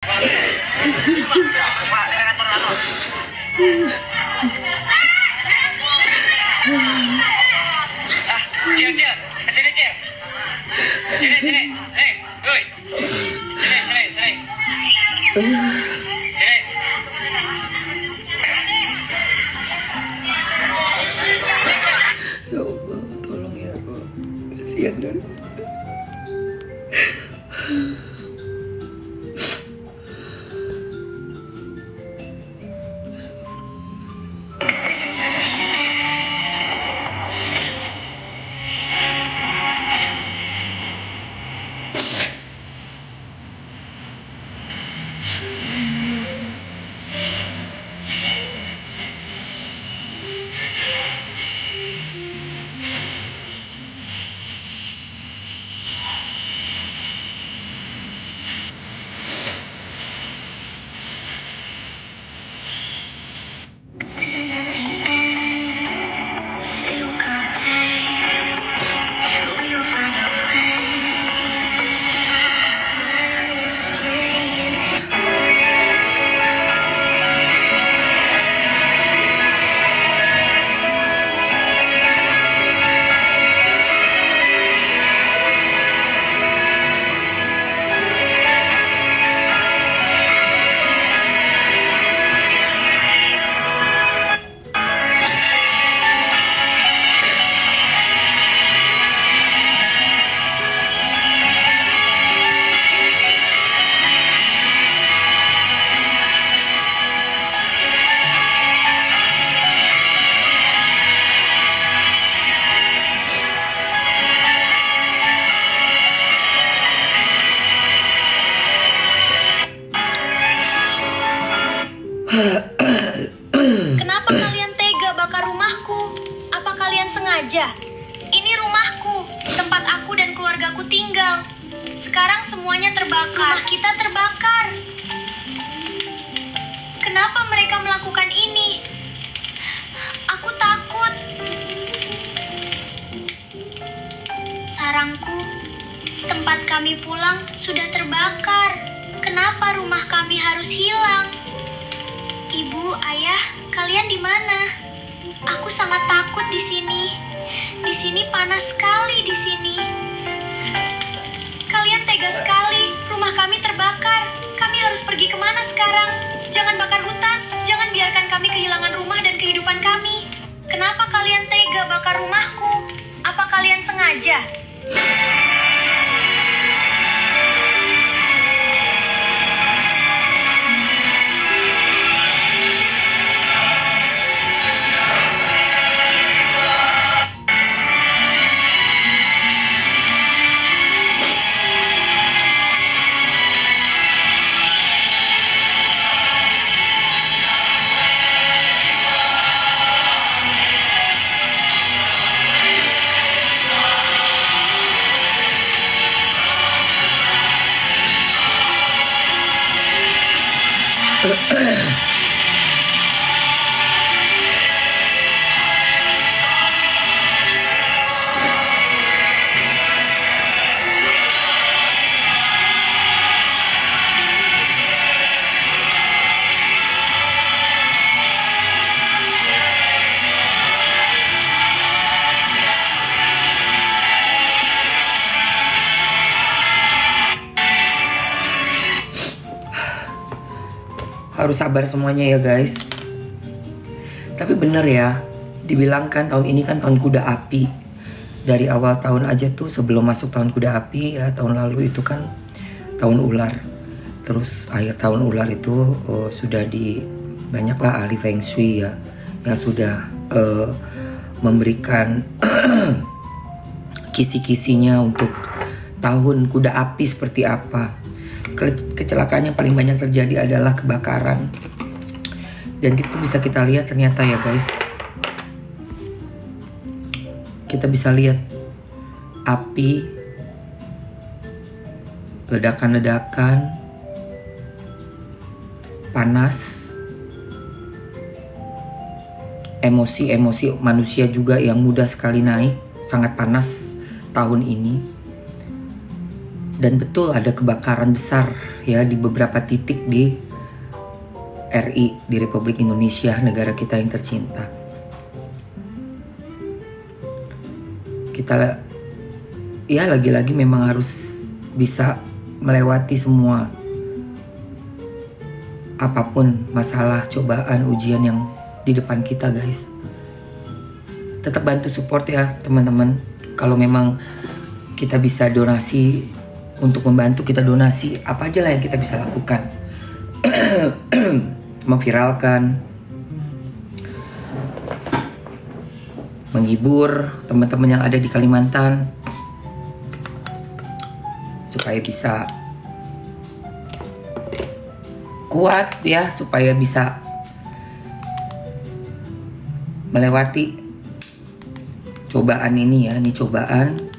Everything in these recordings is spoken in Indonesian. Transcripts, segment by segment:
Cil, Cil, sini Cil. Sini, hei, woi. Sini. Sini. Ya Allah, tolong ya Rob. Kasihan dari Kenapa kalian tega bakar rumahku? Apa kalian sengaja? Ini rumahku, tempat aku dan keluargaku tinggal. Sekarang semuanya terbakar. Rumah kita terbakar. Kenapa mereka melakukan ini? Aku takut. Sarangku, tempat kami pulang sudah terbakar. Kenapa rumah kami harus hilang? Ibu, ayah, kalian di mana? Aku sangat takut di sini. Di sini panas sekali di sini. Kalian tega sekali. Rumah kami terbakar. Kami harus pergi kemana sekarang? Jangan bakar hutan. Jangan biarkan kami kehilangan rumah dan kehidupan kami. Kenapa kalian tega bakar rumahku? Apa kalian sengaja? harus sabar semuanya ya guys. Tapi bener ya, dibilangkan tahun ini kan tahun kuda api. Dari awal tahun aja tuh, sebelum masuk tahun kuda api ya, tahun lalu itu kan tahun ular. Terus akhir tahun ular itu sudah di banyaklah ahli feng shui ya yang sudah memberikan kisi-kisinya untuk tahun kuda api seperti apa. Kecelakaan yang paling banyak terjadi adalah kebakaran. Dan itu bisa kita lihat ternyata ya guys. Kita bisa lihat api, ledakan-ledakan, panas, emosi-emosi manusia juga yang mudah sekali naik, sangat panas tahun ini. Dan betul ada kebakaran besar ya di beberapa titik di RI, di Republik Indonesia, negara kita yang tercinta. Kita ya lagi-lagi memang harus bisa melewati semua apapun masalah, cobaan, ujian yang di depan kita, guys. Tetap bantu support ya teman-teman. Kalau memang kita bisa donasi untuk membantu, kita donasi apa aja lah yang kita bisa lakukan. Memviralkan, menghibur teman-teman yang ada di Kalimantan supaya bisa kuat ya, supaya bisa melewati cobaan ini ya, ini cobaan.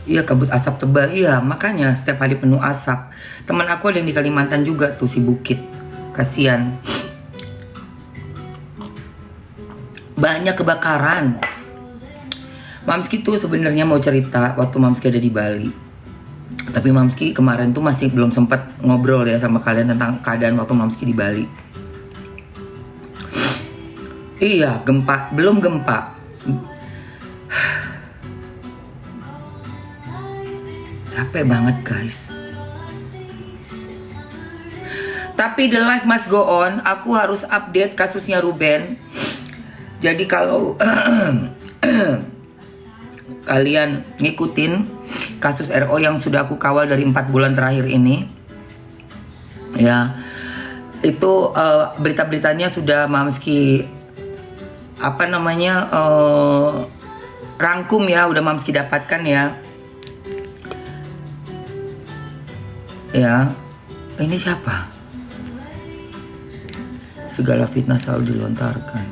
Iya, kabut asap tebal. Iya, makanya setiap hari penuh asap. Teman aku ada yang di Kalimantan juga tuh, si Bukit. Kasian. Banyak kebakaran. Mamski tuh sebenarnya mau cerita waktu Mamski ada di Bali. Tapi Mamski kemarin tuh masih belum sempat ngobrol ya sama kalian tentang keadaan waktu Mamski di Bali. Iya, gempa. Belum gempa. Capek banget guys. Tapi the life must go on. Aku harus update kasusnya Ruben. Jadi kalau kalian ngikutin kasus RO yang sudah aku kawal dari 4 bulan terakhir ini, ya itu berita-beritanya sudah Mamski rangkum ya, udah Mamski dapatkan ya. Ya, ini siapa? Segala fitnah selalu dilontarkan.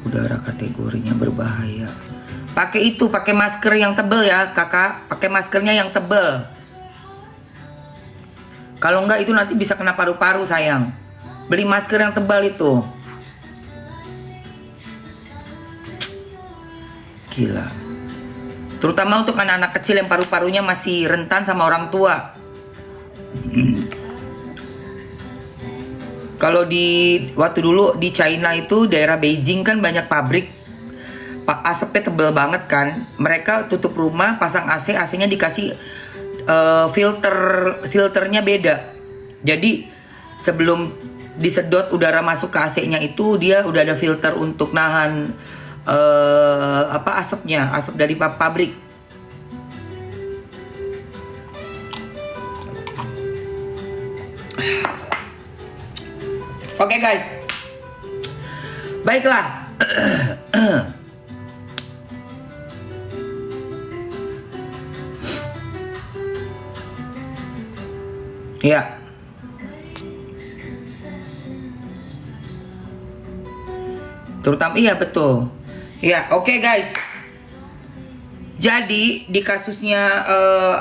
Udara kategorinya berbahaya. Pakai itu, pakai masker yang tebel ya, kakak. Pakai maskernya yang tebel. Kalau enggak itu nanti bisa kena paru-paru sayang. Beli masker yang tebal itu. Gila. Terutama untuk anak-anak kecil yang paru-parunya masih rentan sama orang tua. Kalau waktu dulu di China itu, daerah Beijing kan banyak pabrik, asapnya tebel banget kan. Mereka tutup rumah, pasang AC, AC-nya dikasih filternya beda. Jadi sebelum disedot udara masuk ke AC-nya itu, dia udah ada filter untuk nahan asapnya, asap dari pabrik. Oke guys, baiklah. Ya. Terutama iya betul. Ya, oke guys. Jadi di kasusnya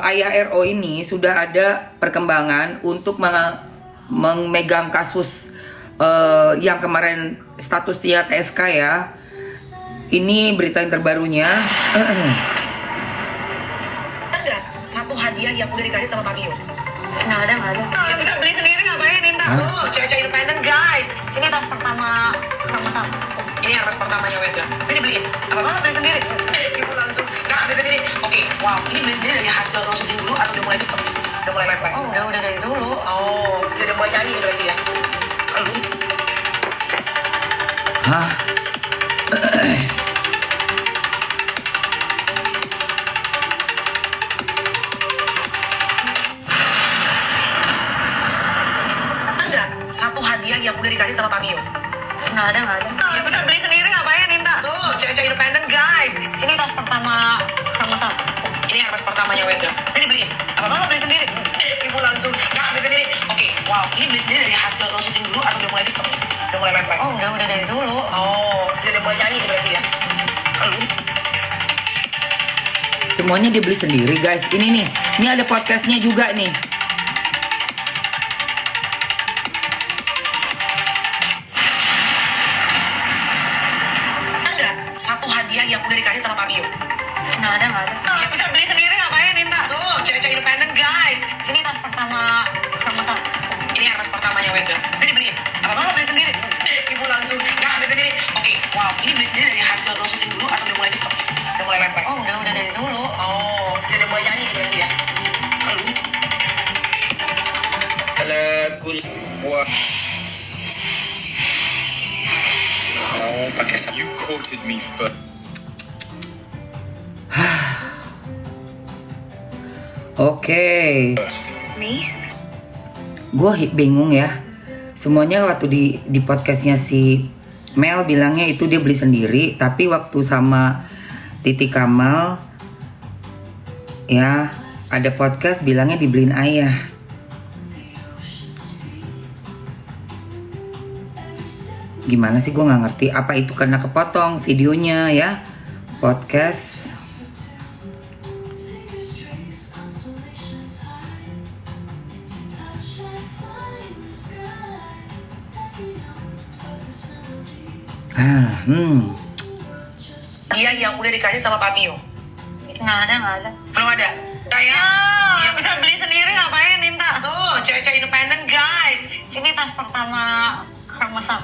Ayah RO ini sudah ada perkembangan untuk memegang kasus yang kemarin statusnya TSK ya. Ini berita yang terbarunya. Ada satu hadiah yang udah dikasih sama Pak Mio. Nggak ada. Ya kita beli sendiri ngapain Ninta? Oh, cewek-cewek independen guys. Sini tas pertama nomor 1. Ini harus pertamanya Wenda. Ini beliin. Apa beli sendiri? Ibu langsung. Nggak beli sendiri. Oke, wow. Ini beli sendiri dari hasil lo syuting dulu atau udah mulai TikTok? Udah mulai live? Oh, udah dari dulu. Oh, udah mulai nyanyi gitu berarti ya? Lalu? Hah? Ada satu hadiah yang udah dikasih sama Pak Mio. Nggak ada. Ya kita beli sendiri ngapain Ninta? Tuh, cewek-cewek independen guys. Sini tas pertama nomor 1. pertamanya Wenda. Ini dibeliin. Apa masa beli sendiri? Ibu langsung nggak beli sendiri. Oke, wow, ini beli sendiri dari hasil lo syuting dulu atau udah mulai TikTok nih? Udah mulai main. Oh, udah dari dulu. Oh, jadi udah mulai nyanyi nih berarti ya? Lu Semuanya dia beli sendiri guys. Ini nih, ini ada podcastnya juga nih. ada satu hadiah yang udah dikasih sama Pak Mio. Nggak ada. Ya udah beli sendiri ngapain minta? Tuh, cewek-cewek independen guys. Sini tas pertama promosi. Ini harus pertamanya Wenda. Ini dibeliin. Apa masa beli sendiri? Ibu langsung nggak beli sendiri. Oke, wow, ini beli sendiri dari hasil lo syuting dulu atau udah mulai TikTok nih? Udah mulai main. Oh, udah dari dulu. Oh, jadi udah mulai nyanyi nih berarti ya? Lu على كل mau pakai you quoted me first. Oke. Me? Gue bingung ya. Semuanya waktu di podcastnya si Mel bilangnya itu dia beli sendiri, tapi waktu sama Titi Kamal ya ada podcast bilangnya dibeliin ayah. Gimana sih, gue nggak ngerti. Apa itu karena kepotong videonya ya podcast? dia yang udah dikasih sama Pak Mio. Nggak ada. Belum ada. Kayak Kita beli sendiri ngapain minta? tuh, cewek-cewek independen guys. Sini tas pertama promosi.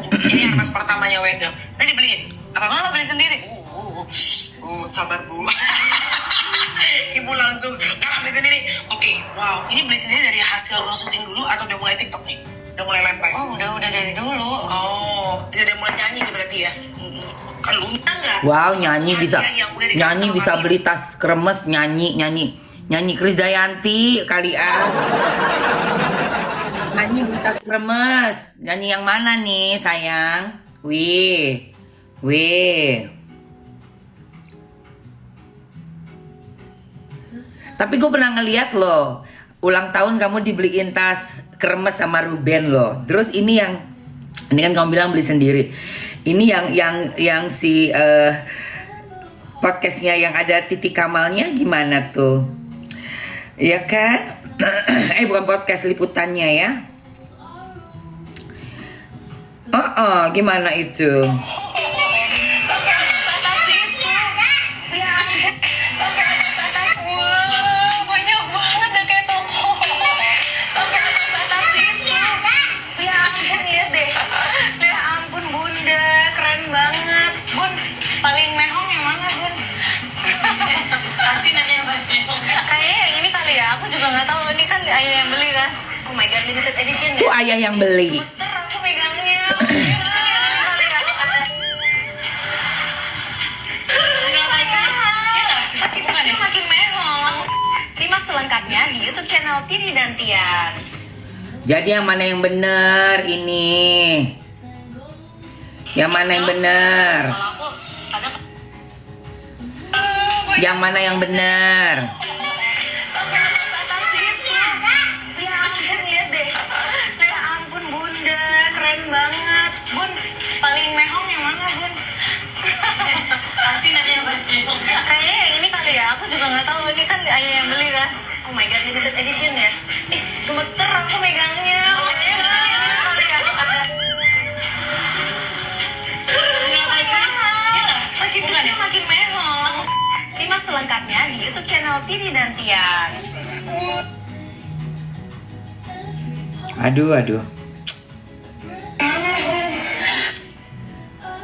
Ini harus pertamanya Wenda. Ini dibeliin. Apa masa beli sendiri? Sabar Bu. Ibu langsung nggak beli sendiri. Oke, wow, ini beli sendiri dari hasil lo syuting dulu atau udah mulai TikTok nih? Udah mulai main. Oh, udah dari dulu. Oh, jadi udah mulai nyanyi nih berarti ya? Kan lu nggak? Wow, nyanyi bisa sama beli tas kremes, nyanyi Krisdayanti kalian. Nyanyi beli tas kremes. Nyanyi yang mana nih sayang? Wih. Tapi gue pernah ngeliat loh, ulang tahun kamu dibeliin tas kremes sama Ruben loh. Terus ini kan kamu bilang beli sendiri. Ini yang si podcastnya yang ada Titi Kamalnya gimana tuh? Ya kan? Bukan podcast, liputannya ya. Gimana itu? Banyak banget dah kayak toko. Sampai atas itu. Ya ampun, lihat deh. Ya ampun Bunda, keren banget. Bun, paling mehong yang mana Bun? Pasti nanya yang paling mehong. Kayaknya yang ini kali ya, aku juga nggak tahu. Ini kan ayah yang beli kan. Oh my god, limited edition Tuh ya. ayah yang beli. Puter aku megangnya. Makin mehong. Simak selengkapnya di YouTube channel Tini dan Tian. Jadi yang mana yang bener ini? Yang mana yang bener? Kalau aku kadang Yang mana yang bener? sampai atas itu. Ya ampun, lihat deh. Ya ampun Bunda, keren banget. Bun, paling mehong yang mana Bun? Pasti nanya yang paling mehong. Kayaknya yang ini kali ya, aku juga nggak tahu. Ini kan ayah yang beli kan. Oh my god, limited edition ya. Gemeter aku megangnya. Makin mehong. Simak selengkapnya di YouTube channel Tini dan Tian. Aduh.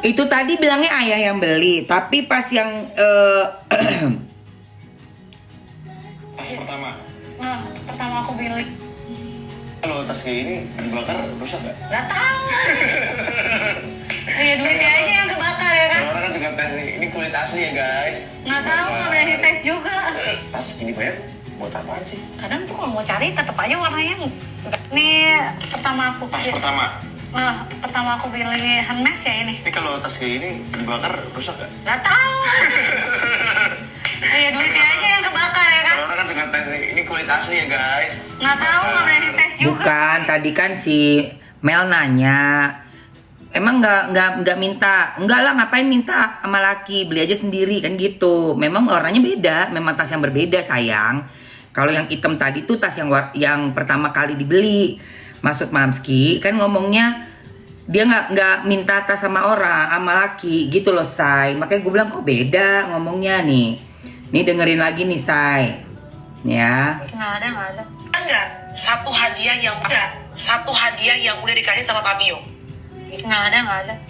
Itu tadi bilangnya ayah yang beli, tapi pas yang Tas pertama, Nah, pertama aku beli. kalau tas kayak ini dibakar rusak nggak? Gak tahu. Ya duitnya aja yang kebakar ya kan. Kalau orang kan suka tes nih, ini kulit asli ya guys. Nggak tahu, nggak pernah dites juga. Tas gini banyak, buat apaan sih? Kadang tuh kalau mau cari tetap aja warnanya enggak. Nih pertama aku Tas pertama, Nah, pertama aku beli Hermes ya ini. ini kalau tas kayak ini dibakar rusak nggak? Gak tahu. Ya duitnya aja yang kebakar ya kan. Kalau orang tes ini kulit asli ya guys. Nggak tahu, nggak berani tes juga. Bukan, tadi kan si Mel nanya. Emang nggak minta? Enggak lah, ngapain minta sama laki? Beli aja sendiri kan gitu. Memang warnanya beda, memang tas yang berbeda sayang. Kalau yang hitam tadi tuh tas yang pertama kali dibeli. Maksud Mamski kan ngomongnya dia nggak minta tas sama orang, sama laki gitu loh say. Makanya gue bilang kok beda ngomongnya nih. Nih dengerin lagi nih say. Ya. Nggak ada. Enggak, satu hadiah yang udah dikasih sama Pak Mio. Nggak ada.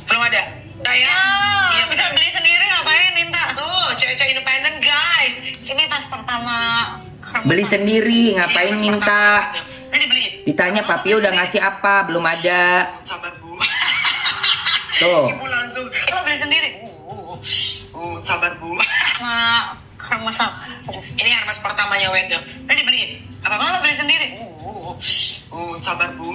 Belum ada. Saya Iya, bisa beli sendiri ngapain minta? tuh cewek-cewek independen guys. Sini tas pertama. Beli sendiri, ngapain Ini tas minta? pertama. Ini dibeliin. Ditanya papi udah ngasih apa? Belum ada. Sabar bu. Tuh. Ibu langsung. Lo beli sendiri? Sabar bu. Sama masak. Ini harmas pertamanya Wendel. Ini dibeliin. Apa Lo beli sendiri? sabar bu.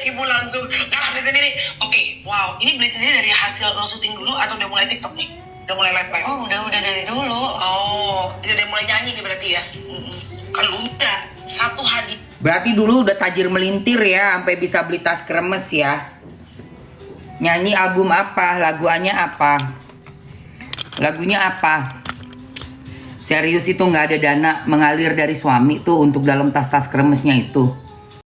Ibu langsung ngarang sendiri. Oke, wow. Ini beli sendiri dari hasil lo syuting dulu atau udah mulai TikTok nih? Udah mulai live? Oh, udah dari dulu. Oh, udah mulai nyanyi nih berarti ya? Kan udah satu hadiah. Berarti dulu udah tajir melintir ya, sampai bisa beli tas kremes ya. Nyanyi album apa? Laguannya apa? Lagunya apa? Serius itu nggak ada dana mengalir dari suami tuh untuk dalam tas-tas kremesnya itu.